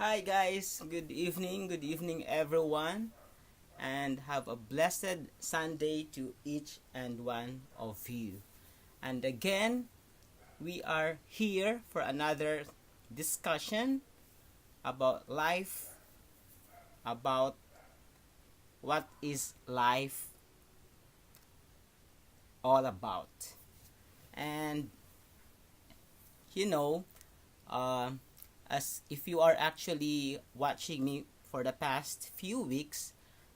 Hi guys, good evening everyone, and have a blessed Sunday to each and one of you. And again, we are here for another discussion about life, about what is life all about. And you know, uh, as if you are actually watching me for the past few weeks,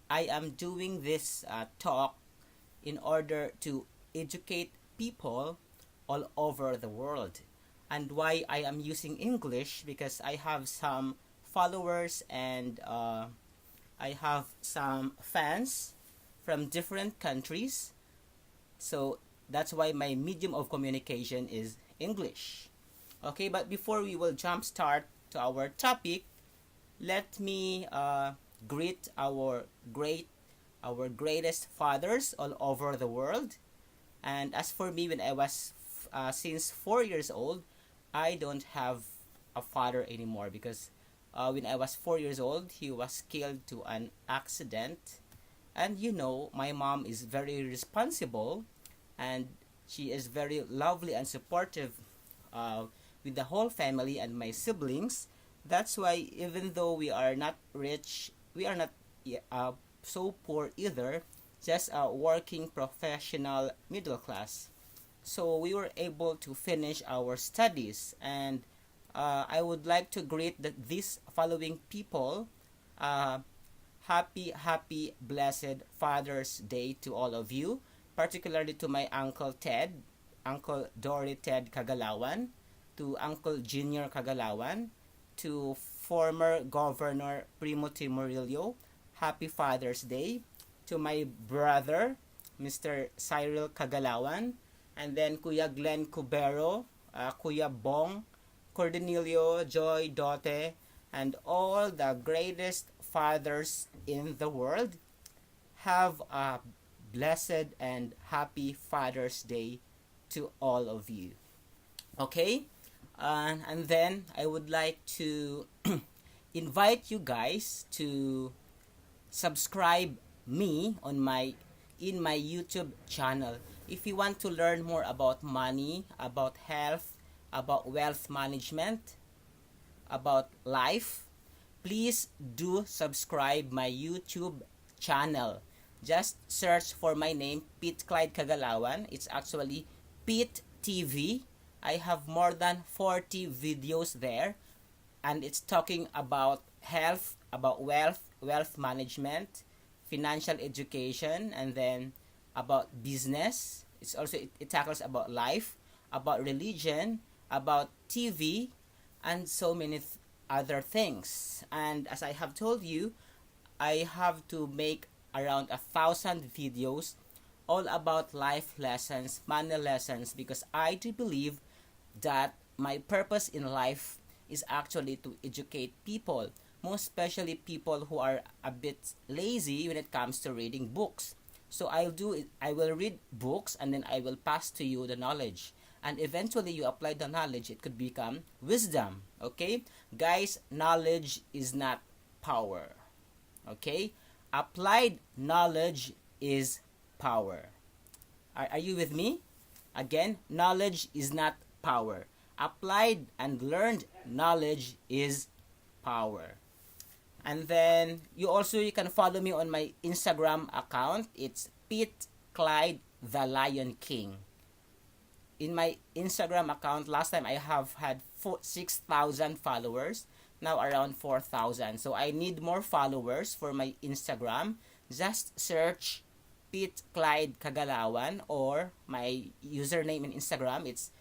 I am doing this talk in order to educate people all over the world. And why I am using English, because I have some followers and I have some fans from different countries. So that's why my medium of communication is English. Okay, but before we will jump start to our topic, let me greet our greatest fathers all over the world. And as for me, when I was since 4 years old, I don't have a father anymore because when I was 4 years old, he was killed to an accident. And my mom is very responsible, and she is very lovely and supportive with the whole family and my siblings. That's why even though we are not rich, we are not so poor either, just a working professional middle class. So we were able to finish our studies, and I would like to greet these following people. Uh, happy, blessed Father's Day to all of you, particularly to my Uncle Ted, Uncle Dory Ted Kagalawan, to Uncle Junior Kagalawan, to former Governor Primo Timorillo, Happy Father's Day, to my brother, Mr. Cyril Kagalawan, and then Kuya Glenn Cubero, Kuya Bong, Cordenilio, Joy, Dote, and all the greatest fathers in the world. Have a blessed and happy Father's Day to all of you. Okay? And then I would like to invite you guys to subscribe me on my in my YouTube channel. If you want to learn more about money, about health, about wealth management, about life, please do subscribe my YouTube channel. Just search for my name, Pete Clyde Kagalawan. It's actually Pete TV. I have more than 40 videos there, and it's talking about health, about wealth management, financial education, and then about business. It tackles about life, about religion, about TV, and so many other things. And as I have told you, I have to make around 1,000 videos all about life lessons, money lessons, because I do believe that my purpose in life is actually to educate people, most especially people who are a bit lazy when it comes to reading books. So I will read books, and then I will pass to you the knowledge. And eventually you apply the knowledge, it could become wisdom. Okay? Guys, knowledge is not power. Okay? Applied knowledge is power. Are you with me? Again, knowledge is not power. Applied and learned knowledge is power. And then you can follow me on my Instagram account. It's Pete Clyde the Lion King. In my Instagram account, last time I have had 6,000 followers, now around 4,000. So I need more followers for my Instagram. Just search Pete Clyde Kagalawan, or my username in Instagram, it's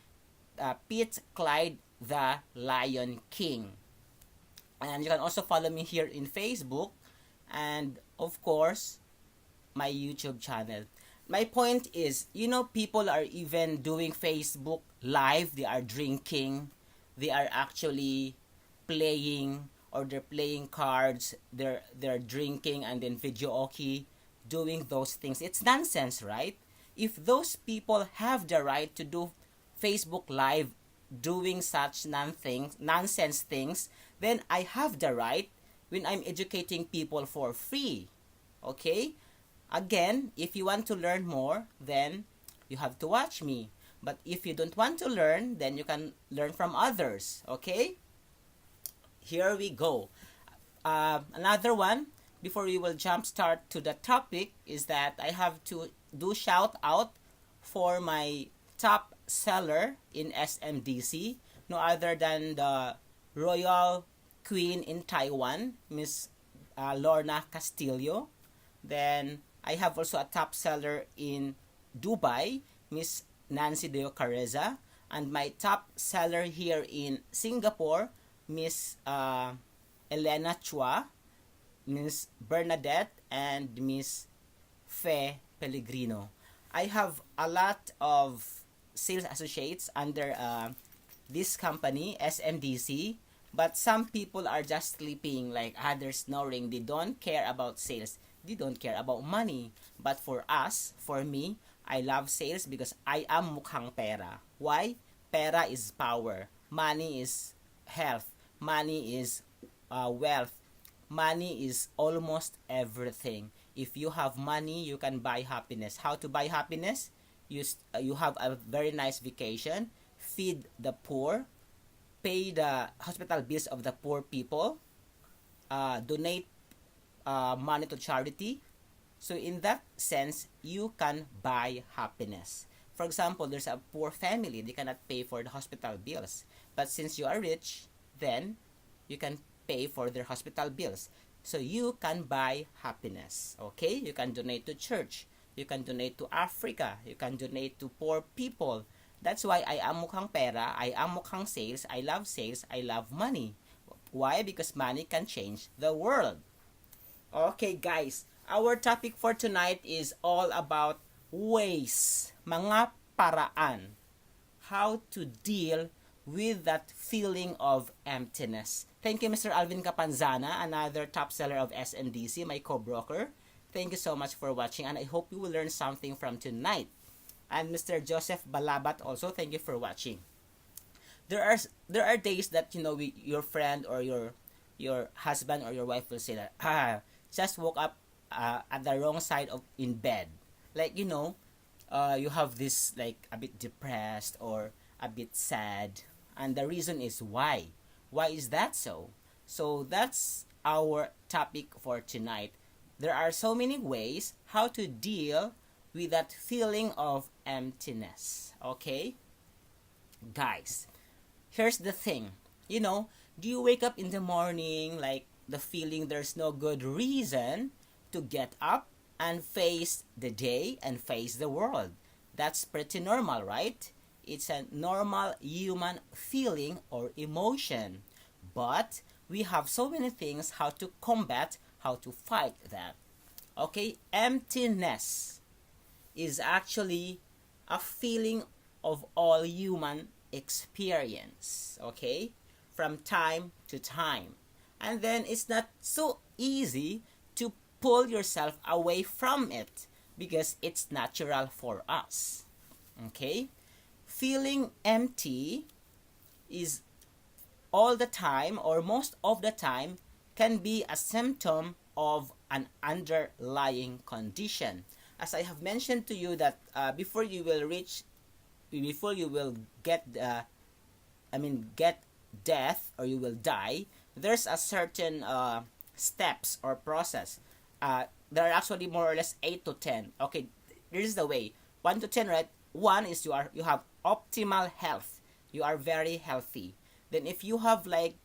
Pete Clyde the Lion King. And you can also follow me here in Facebook, and of course my YouTube channel. My point is, people are even doing Facebook live. They are drinking, they are actually playing, or they're playing cards, they're drinking and then video okay, doing those things. It's nonsense, right? If those people have the right to do Facebook live doing such nonsense things, then I have the right when I'm educating people for free. Okay? Again, if you want to learn more, then you have to watch me. But if you don't want to learn, then you can learn from others. Okay? Here we go. Another one, before we will jump start to the topic, is that I have to do shout out for my top seller in SMDC, no other than the Royal Queen in Taiwan, Miss Lorna Castillo. Then I have also a top seller in Dubai, Miss Nancy Deo Careza, and my top seller here in Singapore, Miss Elena Chua, Miss Bernadette, and Miss Fe Pellegrino. I have a lot of sales associates under this company, SMDC, but some people are just sleeping like others snoring. They don't care about sales. They don't care about money. But for us, for me, I love sales because I am mukhang pera. Why? Pera is power. Money is health. Money is wealth. Money is almost everything. If you have money, you can buy happiness. How to buy happiness? You have a very nice vacation, feed the poor, pay the hospital bills of the poor people, donate money to charity. So in that sense, you can buy happiness. For example, there's a poor family, they cannot pay for the hospital bills. But since you are rich, then you can pay for their hospital bills. So you can buy happiness. Okay? You can donate to church. You can donate to Africa. You can donate to poor people. That's why I am mukhang pera. I am mukhang sales. I love sales. I love money. Why? Because money can change the world. Okay, guys. Our topic for tonight is all about ways, mga paraan, how to deal with that feeling of emptiness. Thank you, Mr. Alvin Capanzana, another top seller of SNDC, my co-broker. Thank you so much for watching, and I hope you will learn something from tonight. And Mr. Joseph Balabat also, thank you for watching. There are days that your friend or your husband or your wife will say that just woke up at the wrong side of in bed, like you have this like a bit depressed or a bit sad, and the reason is why is that so? So that's our topic for tonight. There are so many ways how to deal with that feeling of emptiness. Okay, guys, here's the thing. Do you wake up in the morning like the feeling there's no good reason to get up and face the day and face the world? That's pretty normal, right? It's a normal human feeling or emotion. But we have so many things how to combat, how to fight that. Okay, emptiness is actually a feeling of all human experience, okay, from time to time. And then it's not so easy to pull yourself away from it because it's natural for us. Okay? Feeling empty is all the time or most of the time can be a symptom of an underlying condition. As I have mentioned to you that before you will get death or you will die, there's a certain steps or process. There are actually more or less 8 to 10. Okay, this is the way. 1 to 10, right? 1 is you have optimal health. You are very healthy. Then if you have like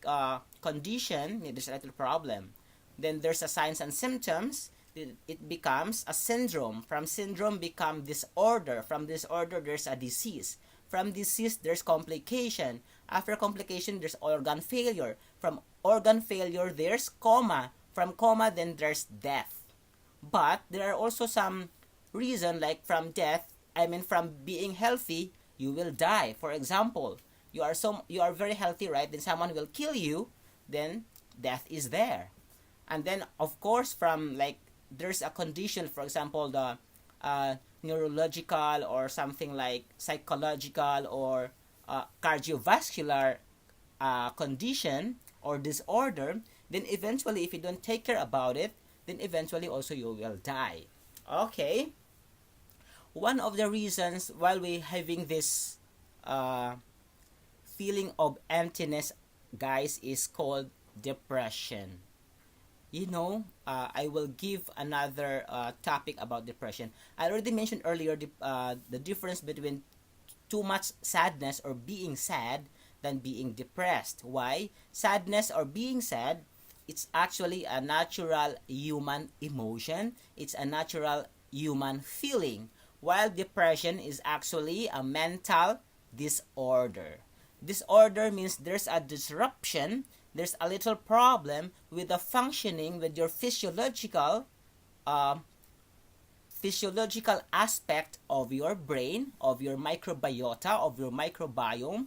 condition, there's a little problem. Then there's a signs and symptoms. It becomes a syndrome. From syndrome become disorder. From disorder there's a disease. From disease there's complication. After complication there's organ failure. From organ failure there's coma. From coma then there's death. But there are also some reason like from being healthy you will die. For example, you are very healthy, right? Then someone will kill you, then death is there. And then of course from like there's a condition, for example the neurological or something like psychological or cardiovascular condition, or disorder, then eventually if you don't take care about it, then eventually also you will die. Okay, one of the reasons while we having this uh, feeling of emptiness, guys, is called depression. I will give another topic about depression. I already mentioned earlier the difference between too much sadness or being sad than being depressed. Why? Sadness or being sad, it's actually a natural human emotion. It's a natural human feeling. While depression is actually a mental disorder. Disorder means there's a disruption, there's a little problem with the functioning with your uh, physiological aspect of your brain, of your microbiota, of your microbiome,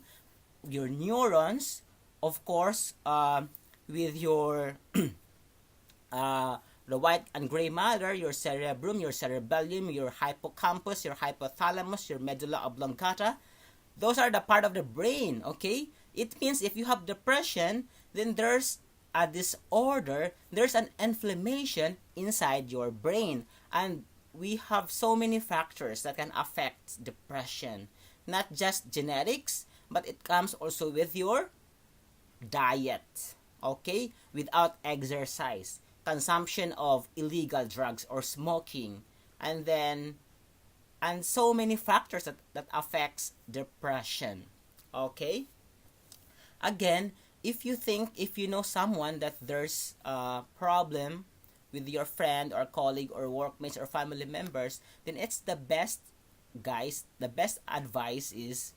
your neurons, of course, with your the white and gray matter, your cerebrum, your cerebellum, your hippocampus, your hypothalamus, your medulla oblongata. Those are the part of the brain, okay? It means if you have depression, then there's a disorder, there's an inflammation inside your brain. And we have so many factors that can affect depression. Not just genetics, but it comes also with your diet, okay? Without exercise, consumption of illegal drugs or smoking, and then and so many factors that affects depression, okay? Again, if you know someone that there's a problem with your friend or colleague or workmates or family members, then it's the best, guys, the best advice is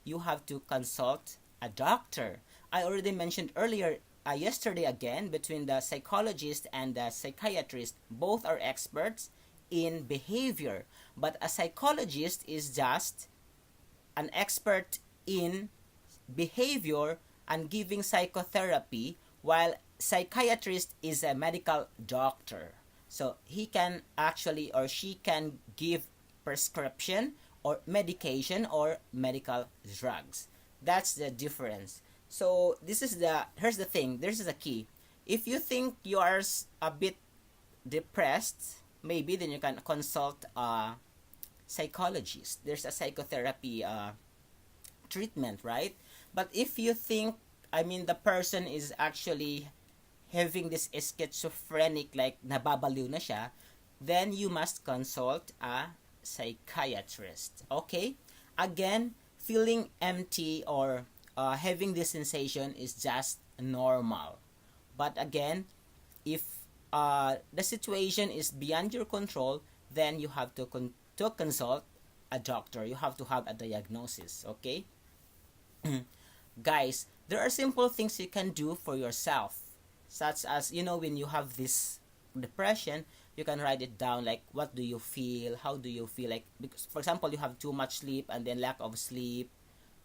you have to consult a doctor. I already mentioned earlier, yesterday again, between the psychologist and the psychiatrist, both are experts in behavior, but a psychologist is just an expert in behavior and giving psychotherapy, while psychiatrist is a medical doctor. So he can actually or she can give prescription or medication or medical drugs. That's the difference. So here's the thing. This is the key. If you think you are a bit depressed, maybe then you can consult a psychologist. There's a psychotherapy treatment, right? But if you think, the person is actually having this schizophrenic, like nababaliw na siya, then you must consult a psychiatrist. Okay? Again, feeling empty or having this sensation is just normal. But again, if the situation is beyond your control, then you have to consult a doctor. You have to have a diagnosis. Okay? Guys, there are simple things you can do for yourself, such as, when you have this depression, you can write it down, like what do you feel, how do you feel, like, because for example you have too much sleep and then lack of sleep,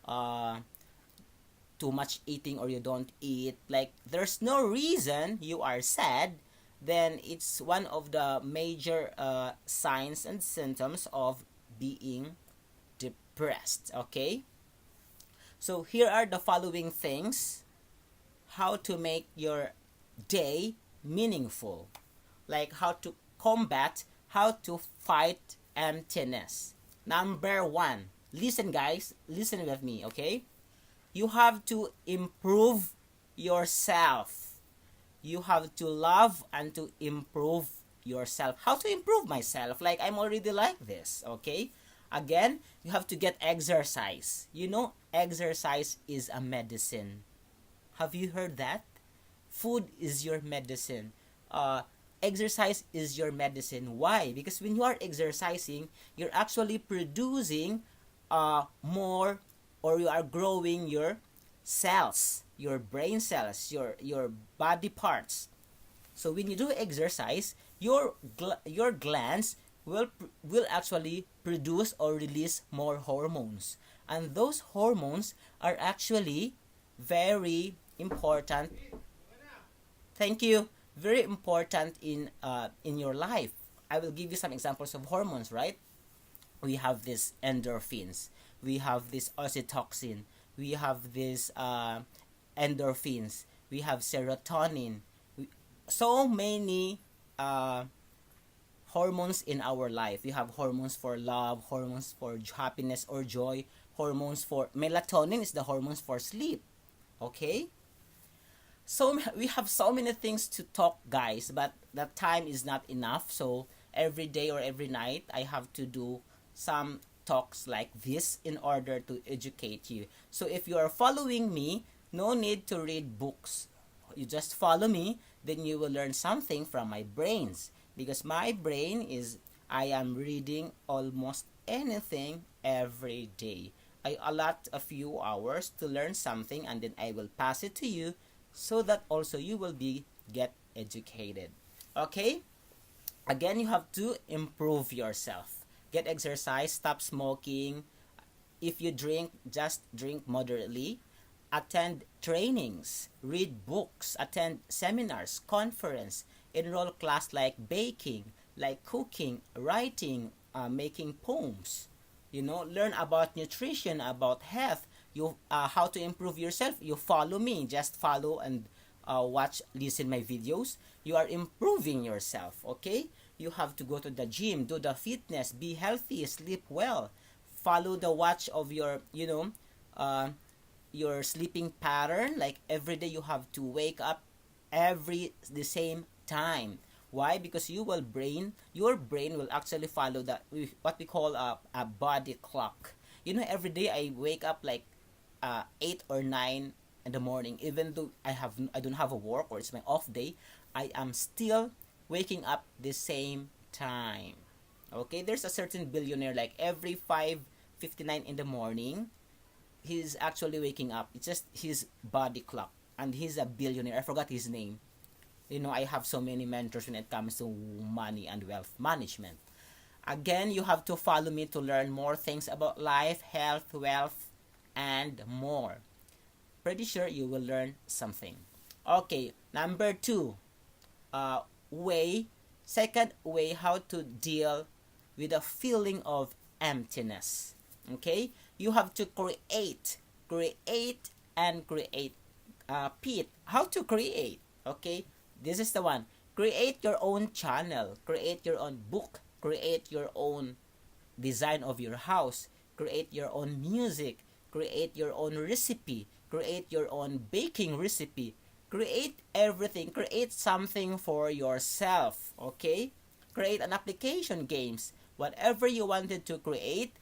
too much eating or you don't eat, like there's no reason you are sad, then it's one of the major signs and symptoms of being depressed. Okay, so here are the following things how to make your day meaningful, like how to combat, how to fight emptiness. Number one, listen guys, listen with me, okay? You have to improve yourself. You have to love and to improve yourself. How to improve myself? Like I'm already like this, okay? Again, you have to get exercise. Exercise is a medicine. Have you heard that? Food is your medicine. Exercise is your medicine. Why? Because when you are exercising, you're actually producing more, or you are growing your cells, your brain cells, your body parts. So when you do exercise, your glands will actually produce or release more hormones, and those hormones are actually very important. Thank you. Very important in your life. I will give you some examples of hormones, right? We have this endorphins, we have this oxytocin, we have this endorphins, we have serotonin. So many uh, hormones in our life. We have hormones for love, hormones for happiness or joy, hormones for melatonin is the hormones for sleep. Okay? So we have so many things to talk, guys, but the time is not enough. So every day or every night I have to do some talks like this in order to educate you. So if you are following me, no need to read books. You just follow me, then you will learn something from my brains, because my brain is, I am reading almost anything every day. I allot a few hours to learn something, and then I will pass it to you so that also you will be get educated. Okay? Again, you have to improve yourself. Get exercise, stop smoking. If you drink, just drink moderately. Attend trainings, read books, attend seminars, conference, enroll class like baking, like cooking, writing, making poems. Learn about nutrition, about health. You how to improve yourself. You follow me. Just follow and watch, listen my videos. You are improving yourself. Okay. You have to go to the gym, do the fitness, be healthy, sleep well, follow the watch of uh, your sleeping pattern. Like every day you have to wake up every the same time. Why? Because your brain will actually follow what we call a body clock. Every day I wake up like 8 or 9 in the morning. Even though I don't have a work or it's my off day, I am still waking up the same time. Okay, there's a certain billionaire, like every 5:59 in the morning, he's actually waking up. It's just his body clock, and he's a billionaire. I forgot his name. I have so many mentors when it comes to money and wealth management. Again, you have to follow me to learn more things about life, health, wealth, and more. Pretty sure you will learn something. Okay, number 2, way second way how to deal with a feeling of emptiness. Okay, you have to create and create. Pete, how to create? Okay, this is the one. Create your own channel, create your own book, create your own design of your house, create your own music, create your own recipe, create your own baking recipe, create everything, create something for yourself. Okay, create an application, games, whatever you wanted to create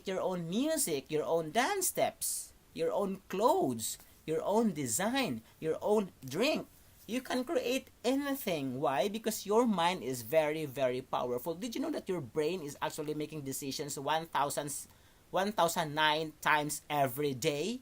your own music, your own dance steps, your own clothes, your own design, your own drink. You can create anything. Why? Because your mind is very, very powerful. Did you know that your brain is actually making decisions 1,009 times every day?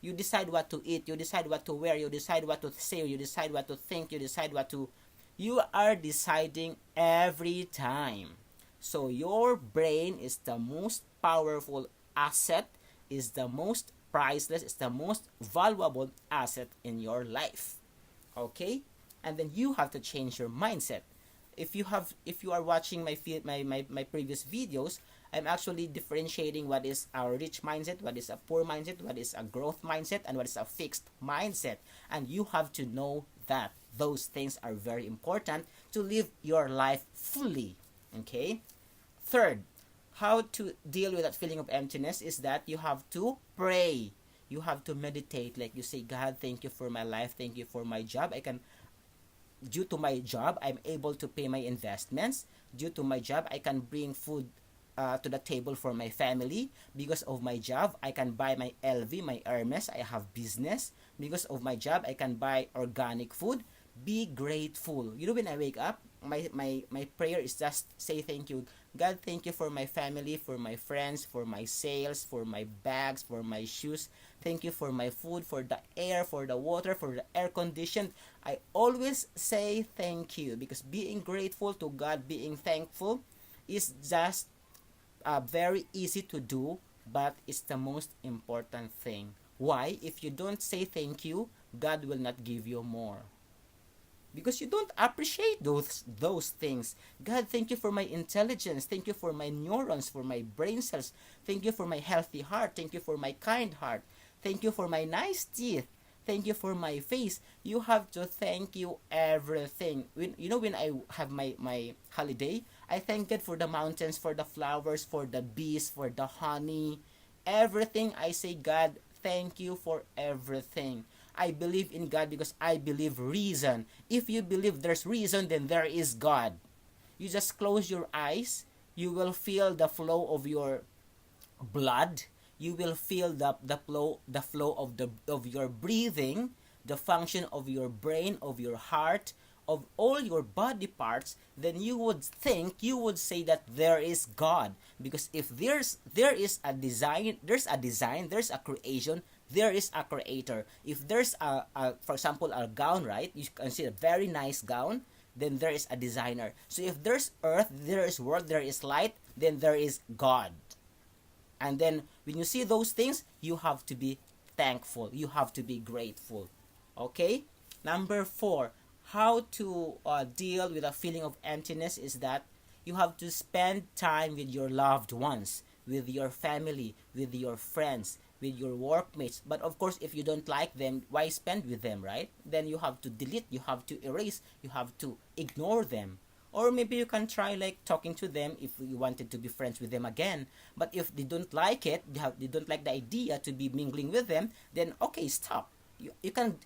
You decide what to eat, you decide what to wear, you decide what to say, you decide what to think, you decide what to... You are deciding every time. So your brain is the most powerful asset, is the most priceless, is the most valuable asset in your life. Okay? And then you have to change your mindset. If you are watching my previous videos, I'm actually differentiating what is a rich mindset, what is a poor mindset, what is a growth mindset, and what is a fixed mindset. And you have to know that those things are very important to live your life fully. Okay? Third, how to deal with that feeling of emptiness is that you have to pray. You have to meditate. Like you say, God, thank you for my life. Thank you for my job. Due to my job, I'm able to pay my investments. Due to my job, I can bring food to the table for my family. Because of my job, I can buy my LV, my Hermes. I have business. Because of my job, I can buy organic food. Be grateful. When I wake up, my prayer is just say thank you. God, thank you for my family, for my friends, for my sales, for my bags, for my shoes. Thank you for my food, for the air, for the water, for the air conditioned. I always say thank you, because being grateful to God, being thankful is just very easy to do, but it's the most important thing. Why? If you don't say thank you, God will not give you more, because you don't appreciate those things. God, thank you for my intelligence. Thank you for my neurons, for my brain cells. Thank you for my healthy heart. Thank you for my kind heart. Thank you for my nice teeth. thank you for my face. You have to thank you everything. When I have my holiday, I thank God for the mountains, for the flowers, for the bees, for the honey, everything. I say, God, thank you for everything. I believe in God because I believe reason. If you believe there's reason, then there is God. You just close your eyes, you will feel the flow of your blood. You will feel the flow of your breathing, the function of your brain, of your heart, of all your body parts. Then you would say that there is God. Because if there is a design, there's a creation, there is a creator. If there's for example, a gown, right? You can see a very nice gown, then there is a designer. So if there's earth, there is world, there is light, then there is God. And then when you see those things, you have to be thankful. You have to be grateful. Okay? Number 4, how to deal with a feeling of emptiness is that you have to spend time with your loved ones, with your family, with your friends, with your workmates. But of course, if you don't like them, why spend with them, right? Then you have to delete, you have to erase, you have to ignore them. Or maybe you can try like talking to them if you wanted to be friends with them again. But if they don't like it, they don't like the idea to be mingling with them, then okay, stop. You cannot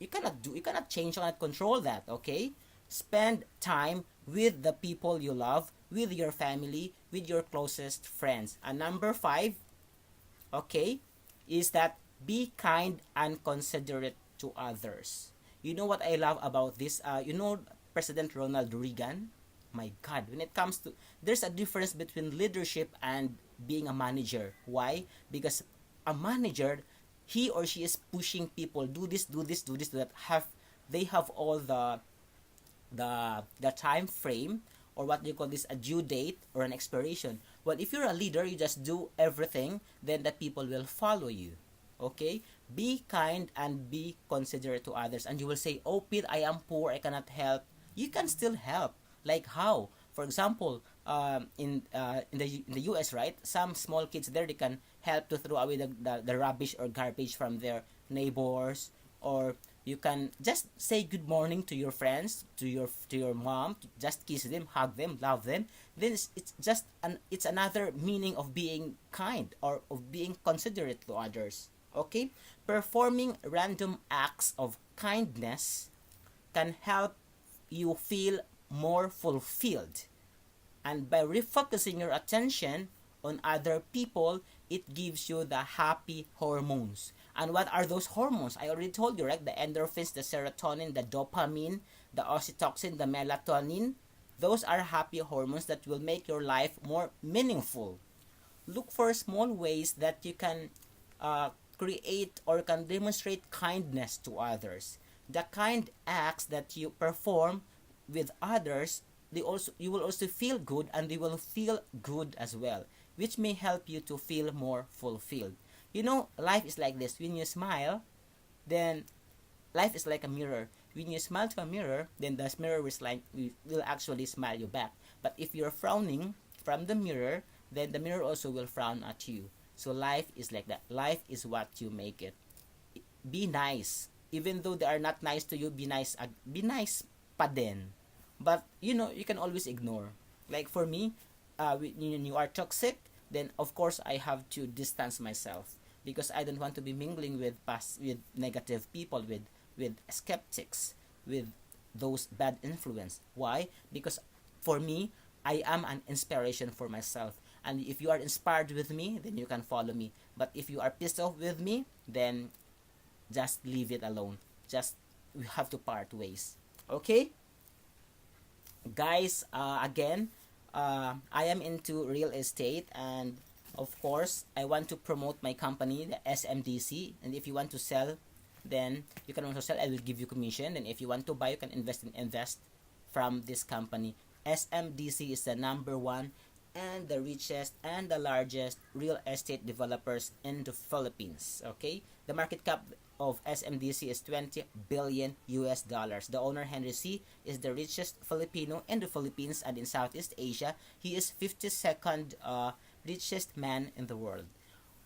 change, you cannot control that. Okay, spend time with the people you love, with your family, with your closest friends. And number 5, okay, is that be kind and considerate to others. You know what I love about this? President Ronald Reagan. My God, when it comes to, there's a difference between leadership and being a manager. Why? Because a manager, he or she is pushing people, do this, do this, do this, do that. They have all the time frame, or what do you call this, a due date or an expiration. Well, if you're a leader, you just do everything, then the people will follow you. Okay, be kind and be considerate to others. And you will say, oh Pete, I am poor, I cannot help. You can still help. Like how? For example, in the US, right, some small kids there, they can help to throw away the rubbish or garbage from their neighbors. Or you can just say good morning to your friends, to your mom, just kiss them, hug them, love them. Then it's another meaning of being kind or of being considerate to others. Okay, performing random acts of kindness can help you feel more fulfilled. And by refocusing your attention on other people, it gives you the happy hormones. And what are those hormones? I already told you, right? The endorphins, the serotonin, the dopamine, the oxytocin, the melatonin. Those are happy hormones that will make your life more meaningful. Look for small ways that you can create or can demonstrate kindness to others. The kind acts that you perform with others, you will also feel good, and they will feel good as well, which may help you to feel more fulfilled. Life is like this. When you smile, then life is like a mirror. When you smile to a mirror, then the mirror will actually smile you back. But if you're frowning from the mirror, then the mirror also will frown at you. So life is like that. Life is what you make it. Be nice. Even though they are not nice to you, be nice. Be nice pa din. But you can always ignore. Like for me, when you are toxic, then of course I have to distance myself, because I don't want to be mingling with negative people, with skeptics, with those bad influence. Why? Because for me, I am an inspiration for myself. And if you are inspired with me, then you can follow me. But if you are pissed off with me, then just leave it alone. We have to part ways. Okay? Guys, again, I am into real estate, and of course, I want to promote my company, the SMDC. And if you want to sell, then you can also sell. I will give you commission. And if you want to buy, you can invest from this company. SMDC is the number one and the richest and the largest real estate developers in the Philippines. Okay, the market cap of SMDC is 20 billion US dollars. The owner, Henry C., is the richest Filipino in the Philippines and in Southeast Asia. He is 52nd richest man in the world.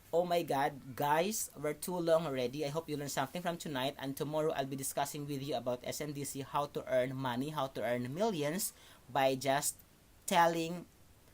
Oh my god, guys, we're too long already. I hope you learned something from tonight. And tomorrow I'll be discussing with you about SMDC, how to earn money, how to earn millions by just telling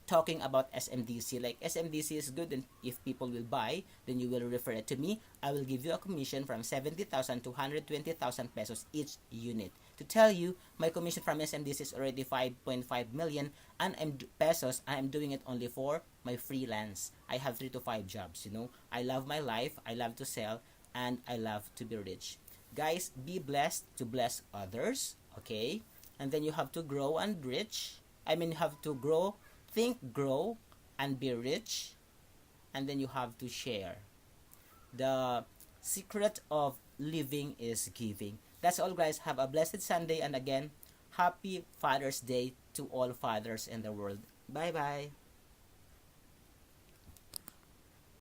talking about SMDC. Like SMDC is good, and if people will buy, then you will refer it to me. I will give you a commission from 70,000 to 120,000 pesos each unit. To tell you, my commission from SMDC is already 5.5 million, and pesos. I am doing it only for my freelance. I have 3 to 5 jobs, you know. I love my life, I love to sell, and I love to be rich. Guys, be blessed to bless others, okay? And then you have to grow and rich. I mean, you have to grow, think, grow, and be rich. And then you have to share. The secret of living is giving. That's all, guys. Have a blessed Sunday. And again, happy Father's Day to all fathers in the world. Bye bye.